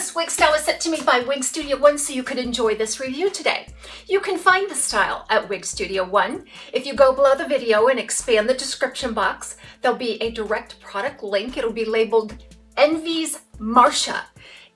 This wig style was sent to me by Wig Studio One so you could enjoy this review today. You can find the style at Wig Studio One. If you go below the video and expand the description box, there'll be a direct product link. It'll be labeled Envy's MARSHA.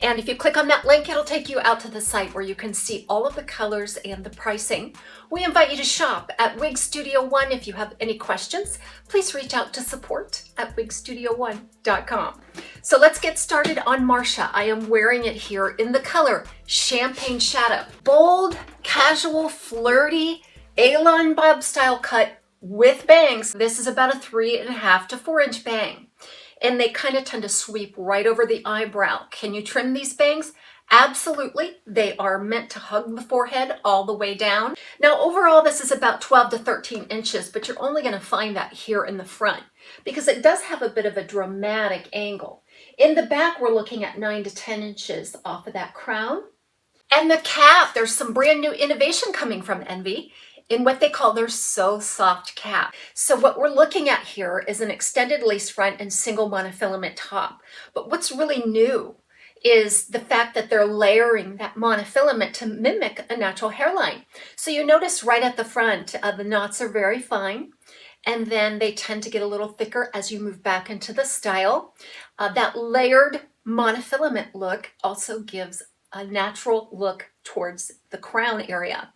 And if you click on that link, it'll take you out to the site where you can see all of the colors and the pricing. We invite you to shop at Wig Studio One. If you have any questions, please reach out to support@wigstudio1.com. So let's get started on MARSHA. I am wearing it here in the color Champagne Shadow. Bold, casual, flirty, A-line bob style cut with bangs. This is about a 3.5 to 4 inch bang. And they kind of tend to sweep right over the eyebrow. Can you trim these bangs? Absolutely. They are meant to hug the forehead all the way down. Now, overall, this is about 12 to 13 inches, but you're only going to find that here in the front because it does have a bit of a dramatic angle. In the back, we're looking at 9 to 10 inches off of that crown. And the cap, there's some brand new innovation coming from Envy in what they call their So Soft cap. So what we're looking at here is an extended lace front and single monofilament top. But what's really new is the fact that they're layering that monofilament to mimic a natural hairline. So you notice right at the front, the knots are very fine, and then they tend to get a little thicker as you move back into the style. That layered monofilament look also gives a natural look towards the crown area.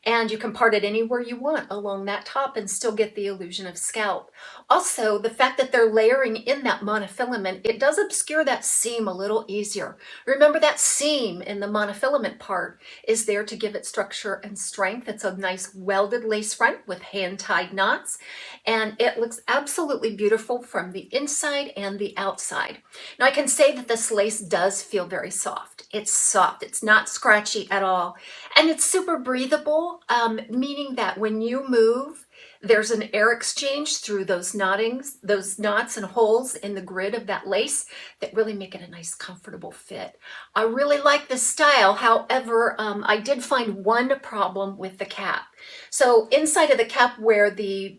And you can part it anywhere you want along that top and still get the illusion of scalp. Also, the fact that they're layering in that monofilament, it does obscure that seam a little easier. Remember, that seam in the monofilament part is there to give it structure and strength. It's a nice welded lace front with hand-tied knots, and it looks absolutely beautiful from the inside and the outside. Now, I can say that this lace does feel very soft. It's soft. It's not scratchy at all. And it's super breathable, meaning that when you move, there's an air exchange through those knots and holes in the grid of that lace that really make it a nice, comfortable fit. I really like this style. However, I did find one problem with the cap. So inside of the cap where the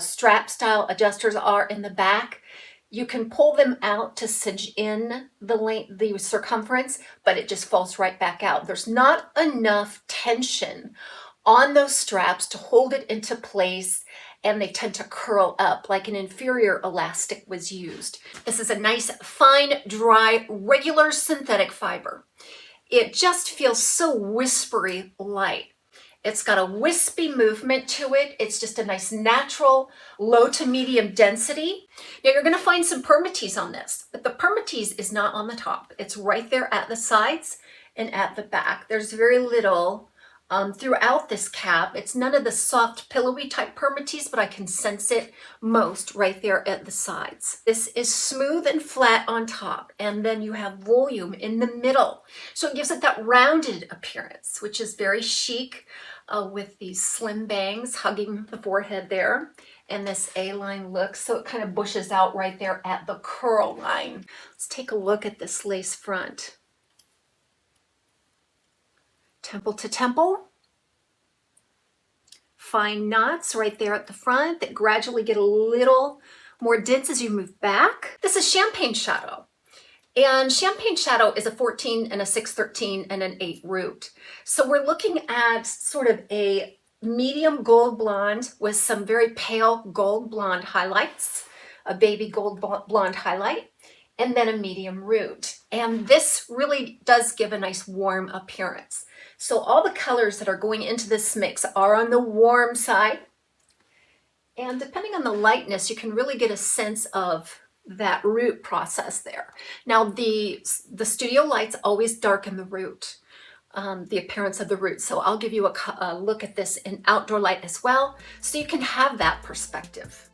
strap style adjusters are in the back, you can pull them out to cinch in the circumference, but it just falls right back out. There's not enough tension on those straps to hold it into place, and they tend to curl up like an inferior elastic was used. This is a nice, fine, dry, regular synthetic fiber. It just feels so whispery light. It's got a wispy movement to it. It's just a nice natural low to medium density. Now you're going to find some permatease on this, but the permatease is not on the top. It's right there at the sides and at the back. There's very little throughout this cap. It's none of the soft pillowy type permatease, but I can sense it most right there at the sides. This is smooth and flat on top, and then you have volume in the middle. So it gives it that rounded appearance, which is very chic with these slim bangs hugging the forehead there and this A-line look. So it kind of bushes out right there at the curl line. Let's take a look at this lace front. Temple to temple. Fine knots right there at the front that gradually get a little more dense as you move back. This is Champagne Shadow. And Champagne Shadow is a 14 and a 6/13 and an 8 root. So we're looking at sort of a medium gold blonde with some very pale gold blonde highlights, a baby gold blonde highlight, and then a medium root. And this really does give a nice warm appearance. So all the colors that are going into this mix are on the warm side. And depending on the lightness, you can really get a sense of that root process there. Now the studio lights always darken the root, the appearance of the root. So I'll give you a look at this in outdoor light as well, so you can have that perspective.